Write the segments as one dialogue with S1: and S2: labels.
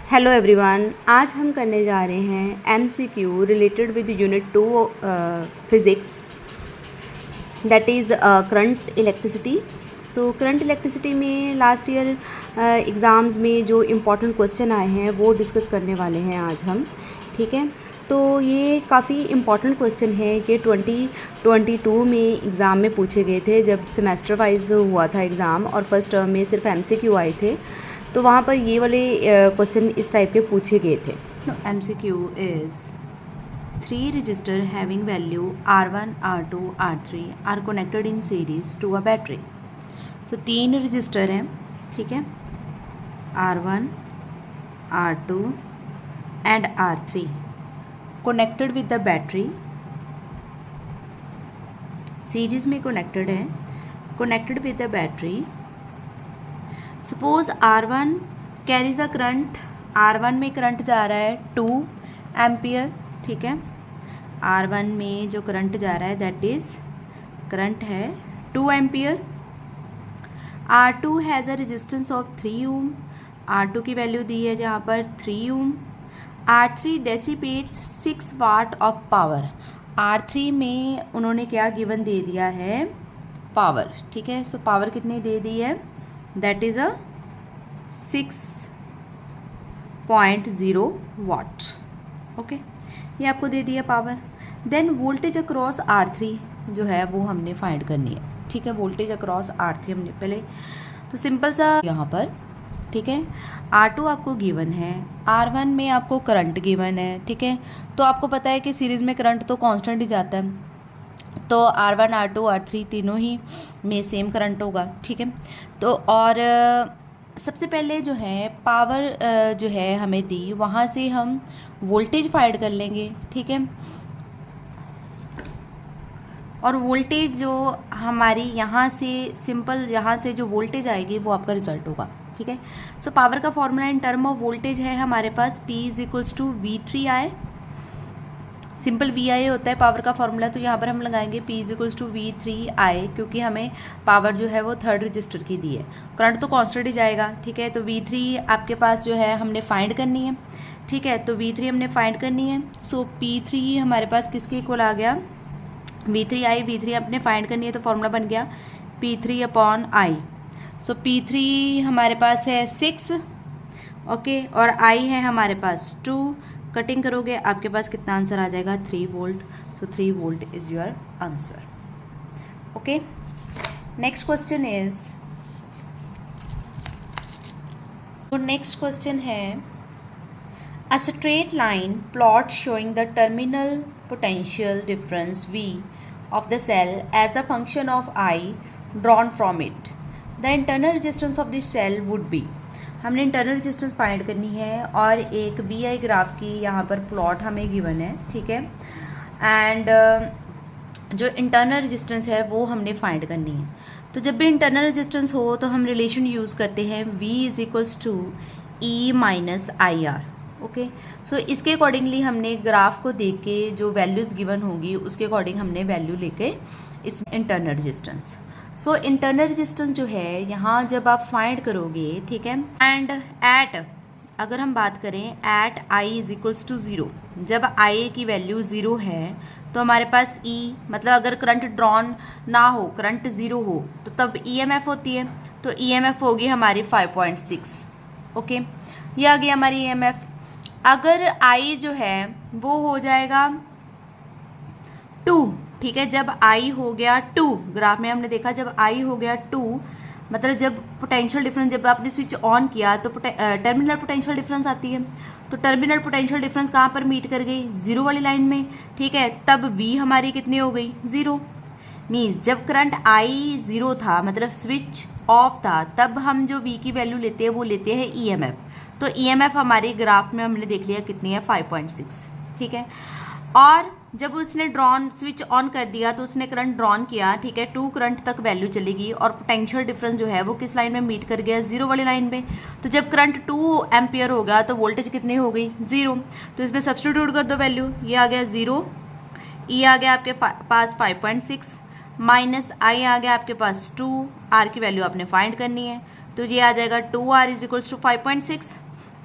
S1: Hello everyone, आज हम करने जा रहे हैं MCQ related with unit 2 physics, that is current electricity. तो करंट इलेक्ट्रिसिटी में लास्ट ईयर एग्ज़ाम्स में जो इम्पोर्टेंट क्वेश्चन आए हैं वो डिस्कस करने वाले हैं आज हम। ठीक है, तो ये काफ़ी इम्पॉर्टेंट क्वेश्चन है कि 2022 में एग्ज़ाम में पूछे गए थे, जब सेमेस्टर वाइज हुआ था एग्ज़ाम और फर्स्ट टर्म में सिर्फ MCQ आए थे, तो वहाँ पर ये वाले क्वेश्चन इस टाइप के पूछे गए थे। MCQ is 3 resistor having value R1, R2, R3 are connected in series to a battery. तो 3 रजिस्टर हैं, ठीक है, R1, R2 and R3 connected with the battery, series में कनेक्टेड है, connected with the battery. Suppose R1 carries a current, R1 में current जा रहा है 2 एम्पियर, ठीक है, R1 में जो करंट जा रहा है दैट इज करंट है 2 ampere. R2 has a resistance of 3 ohm, R2 की वैल्यू दी है जहाँ पर 3 ओम। R3 डेसिपेट्स 6 watt of power, R3 में उन्होंने क्या गिवन दे दिया है, पावर, ठीक है। सो पावर कितनी दे दी है, that is a 6.0 watt, okay, ये आपको दे दिया power. Then voltage across R3 जो है वो हमने फाइंड करनी है, ठीक है, वोल्टेज अक्रॉस R3 हमने पहले, तो सिंपल सा यहाँ पर, ठीक है, R2 आपको गिवन है, R1 में आपको करंट गिवन है, ठीक है, तो आपको पता है कि सीरीज़ में करंट तो कांस्टेंट ही जाता है, तो R1, R2, R3 तीनों ही में सेम करंट होगा, ठीक है। तो और सबसे पहले जो है पावर जो है हमें दी, वहाँ से हम वोल्टेज फाइंड कर लेंगे, ठीक है, और वोल्टेज जो हमारी यहाँ से सिंपल यहाँ से जो वोल्टेज आएगी वो आपका रिजल्ट होगा, ठीक है। सो पावर का formula in term of voltage है हमारे पास P = V3I, सिंपल VI होता है पावर का फॉर्मूला, तो यहाँ पर हम लगाएंगे P = V3I, क्योंकि हमें पावर जो है वो थर्ड रजिस्टर की दी है, करंट तो कांस्टेंट ही जाएगा, ठीक है। तो V3 आपके पास जो है हमने फाइंड करनी है, ठीक है, तो V3 हमने फाइंड करनी है। सो P3 हमारे पास किसके इक्वल आ गया, V3I, V3 आपने फाइंड करनी है तो फॉर्मूला बन गया P3/I। सो P3 हमारे पास है 6, ओके, और I है हमारे पास 2, कटिंग करोगे आपके पास कितना आंसर आ जाएगा, 3 volt. So 3 volt is your answer, okay. Next question is, तो नेक्स्ट क्वेश्चन है a straight line plot showing the terminal potential difference V of the cell as the function of I drawn from it, the internal resistance of the cell would be, हमने internal resistance find करनी है और एक BI graph की यहाँ पर plot हमें given है, ठीक है, एंड जो इंटरनल रेजिस्टेंस है वो हमने फाइंड करनी है। तो जब भी इंटरनल रेजिस्टेंस हो तो हम रिलेशन यूज़ करते हैं V = E - IR, ओके। सो इसके अकॉर्डिंगली हमने ग्राफ को देख के जो वैल्यूज़ गिवन होंगी उसके अकॉर्डिंग हमने वैल्यू लेके इस internal resistance, so internal resistance जो है यहाँ जब आप फाइंड करोगे, ठीक है, एंड एट, अगर हम बात करें एट I = 0, जब I की वैल्यू 0 है तो हमारे पास E, मतलब अगर करंट ड्रॉन ना हो, करंट 0 हो, तो तब EMF होती है, तो EMF होगी हमारी 5.6, ओके, ये आ गई हमारी EMF। अगर I जो है वो हो जाएगा 2, ठीक है, जब I हो गया 2, ग्राफ में हमने देखा जब I हो गया 2, मतलब जब पोटेंशियल डिफरेंस, जब आपने स्विच ऑन किया तो टर्मिनल पोटेंशियल डिफरेंस आती है, तो टर्मिनल पोटेंशियल डिफरेंस कहाँ पर मीट कर गई, 0 वाली लाइन में, ठीक है, तब V हमारी कितनी हो गई, 0। मीन्स जब करंट I 0 था, मतलब स्विच ऑफ था, तब हम जो V की वैल्यू लेते हैं वो लेते हैं EMF, तो EMF हमारे ग्राफ में हमने देख लिया कितनी है, 5.6, ठीक है। और जब उसने ड्रॉन स्विच ऑन कर दिया तो उसने करंट ड्रॉन किया, ठीक है, 2 करंट तक वैल्यू चलेगी और पोटेंशियल डिफरेंस जो है वो किस लाइन में मीट कर गया, 0 वाली लाइन में। तो जब करंट 2 एम्पियर होगा तो वोल्टेज कितनी हो गई, 0, तो इसमें सब्स्टिट्यूट कर दो वैल्यू, ये आ गया 0, E आ गया आपके पास 5.6, माइनस I आ गया आपके पास 2, R की वैल्यू आपने फाइंड करनी है, तो ये आ जाएगा 2R = 5.6,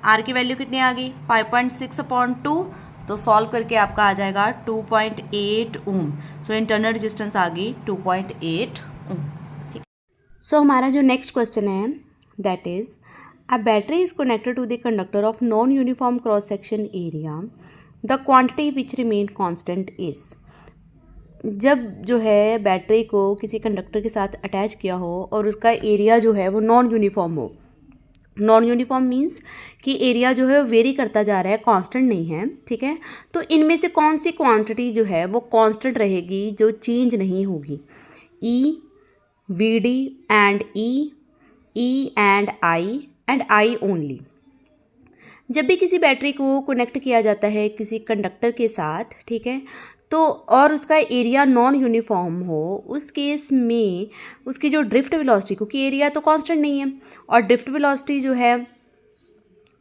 S1: आर की वैल्यू कितनी आ गई 5.6/2, तो सॉल्व करके आपका आ जाएगा 2.8 ओम। सो इंटरनल रेजिस्टेंस आ गई 2.8 ओम। ठीक। सो हमारा जो नेक्स्ट क्वेश्चन है that is a battery is connected to the conductor of non uniform cross section area, the quantity which remain constant is. जब जो है बैटरी को किसी कंडक्टर के साथ अटैच किया हो और उसका एरिया जो है वो नॉन यूनिफॉर्म हो, नॉन यूनिफॉर्म मीन्स कि एरिया जो है वेरी करता जा रहा है, कांस्टेंट नहीं है, ठीक है। तो इनमें से कौन सी क्वांटिटी जो है वो कांस्टेंट रहेगी, जो चेंज नहीं होगी? E, V D and E and I only. जब भी किसी बैटरी को कनेक्ट किया जाता है किसी कंडक्टर के साथ, ठीक है, तो और उसका एरिया नॉन यूनिफॉर्म हो, उस केस में उसकी जो ड्रिफ्ट वेलोसिटी, क्योंकि एरिया तो कांस्टेंट नहीं है और ड्रिफ्ट वेलोसिटी जो है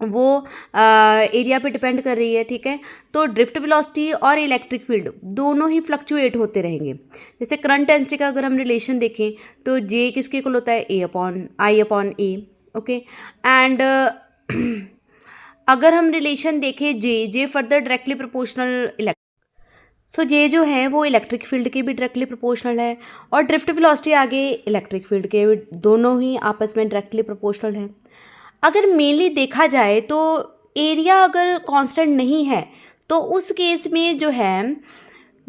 S1: वो एरिया पे डिपेंड कर रही है, ठीक है। तो ड्रिफ्ट वेलोसिटी और इलेक्ट्रिक फील्ड दोनों ही फ्लक्चुएट होते रहेंगे। जैसे करंट डेंसिटी का अगर हम रिलेशन देखें तो जे किसके इक्वल होता है? I/A, okay. एंड अगर हम रिलेशन देखें जे फर्दर डायरेक्टली प्रोपोर्शनल सो जे जो है वो इलेक्ट्रिक फील्ड के भी डायरेक्टली प्रोपोर्शनल है और ड्रिफ्ट वेलोसिटी आगे इलेक्ट्रिक फील्ड के दोनों ही आपस में डायरेक्टली प्रोपोर्शनल है। अगर मेनली देखा जाए तो एरिया अगर कांस्टेंट नहीं है तो उस केस में जो है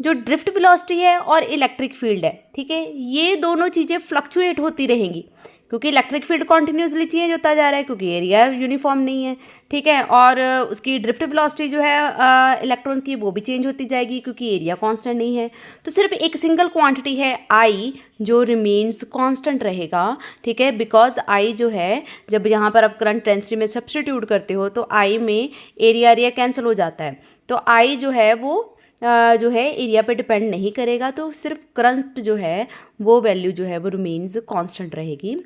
S1: जो ड्रिफ्ट वेलोसिटी है और इलेक्ट्रिक फील्ड है, ठीक है, ये दोनों चीज़ें फ्लक्चुएट होती रहेंगी क्योंकि इलेक्ट्रिक फील्ड कॉन्टिन्यूसली चेंज होता जा रहा है क्योंकि एरिया यूनिफॉर्म नहीं है, ठीक है। और उसकी ड्रिफ्ट वेलोसिटी जो है इलेक्ट्रॉन्स की वो भी चेंज होती जाएगी क्योंकि एरिया कांस्टेंट नहीं है। तो सिर्फ एक सिंगल क्वांटिटी है आई जो रिमेन्स कांस्टेंट रहेगा, ठीक है, बिकॉज आई जो है जब यहाँ पर आप करंट डेंसिटी में सब्स्टिट्यूट करते हो तो आई में एरिया कैंसिल हो जाता है, तो आई जो है वो जो है एरिया पे डिपेंड नहीं करेगा, तो सिर्फ करंट जो है वो वैल्यू जो है वो रिमेन्स कांस्टेंट रहेगी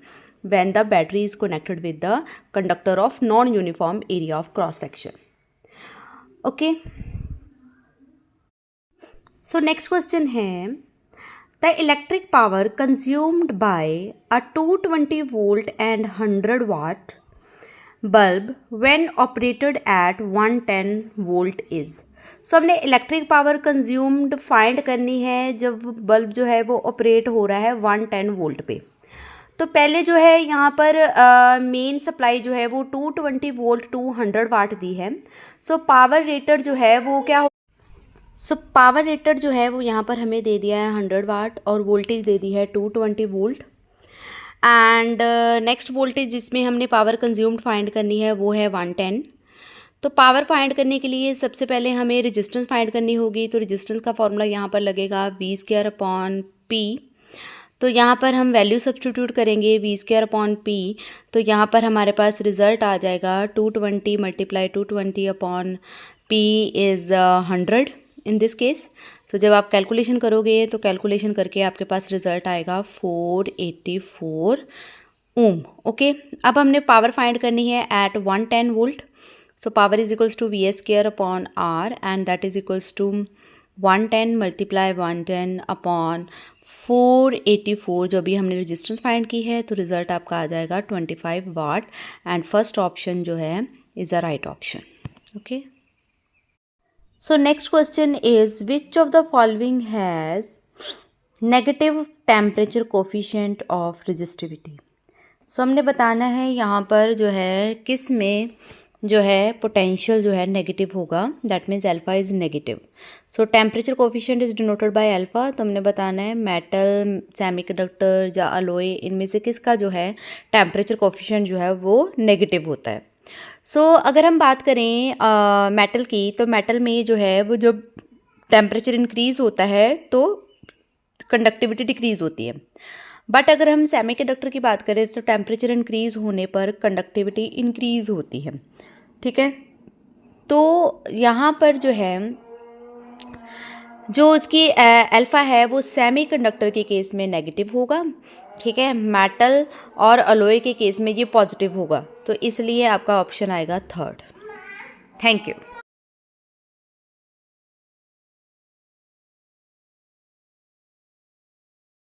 S1: when the battery is connected with the conductor of non uniform area of cross section. Okay, so next question है the electric power consumed by a 220 volt and 100 watt bulb when operated at 110 volt is. So हमने electric power consumed find करनी है जब bulb जो है वो operate हो रहा है 110 वोल्ट पे। तो पहले जो है यहाँ पर मेन सप्लाई जो है वो 220 वोल्ट 200 वाट दी है। सो पावर रेटर जो है वो क्या हो, सो पावर रेटर जो है वो यहाँ पर हमें दे दिया है 100 वाट और वोल्टेज दे दी है 220 वोल्ट। एंड नेक्स्ट वोल्टेज जिसमें हमने पावर कंज्यूम्ड फाइंड करनी है वो है 110। तो पावर फाइंड करने के लिए सबसे पहले हमें रेजिस्टेंस फाइंड करनी होगी, तो रेजिस्टेंस का फॉर्मूला यहाँ पर लगेगा V²/P। तो यहाँ पर हम वैल्यू सब्स्टिट्यूट करेंगे V²/P, तो यहाँ पर हमारे पास रिजल्ट आ जाएगा 220 × 220/P is 100 in this case. तो जब आप कैलकुलेशन करोगे तो कैलकुलेशन करके आपके पास रिजल्ट आएगा 484 ओम। ओके, अब हमने पावर फाइंड करनी है at 110 volt. So power is equals to VS²/R and that is equals to 110 multiply 110/484। जो भी हमने रेजिस्टेंस फाइंड की है तो रिजल्ट आपका आ जाएगा 25 वाट एंड फर्स्ट ऑप्शन जो है is a right option. Okay, so next question is which of the following has negative temperature coefficient of resistivity. So हमने बताना है यहाँ पर जो है किस में जो है पोटेंशियल जो है नेगेटिव होगा, that means alpha is negative. So temperature coefficient is denoted by alpha. तो हमने बताना है मेटल, सेमीकंडक्टर या अलॉय, इनमें से किसका जो है टेम्परेचर कोफिशिएंट जो है वो नेगेटिव होता है। सो अगर हम बात करें मेटल की, तो मेटल में जो है वो जब टेम्परेचर इंक्रीज़ होता है तो कंडक्टिविटी डिक्रीज़ होती है। बट अगर हम सेमीकंडक्टर की बात करें तो टेम्परेचर इंक्रीज़ होने पर कंडक्टिविटी इंक्रीज़ होती है, ठीक है। तो यहाँ पर जो है जो उसकी अल्फ़ा है वो सेमीकंडक्टर के केस में नेगेटिव होगा, ठीक है, मेटल और अलॉय के केस में ये पॉजिटिव होगा, तो इसलिए आपका ऑप्शन आएगा थर्ड। Thank you.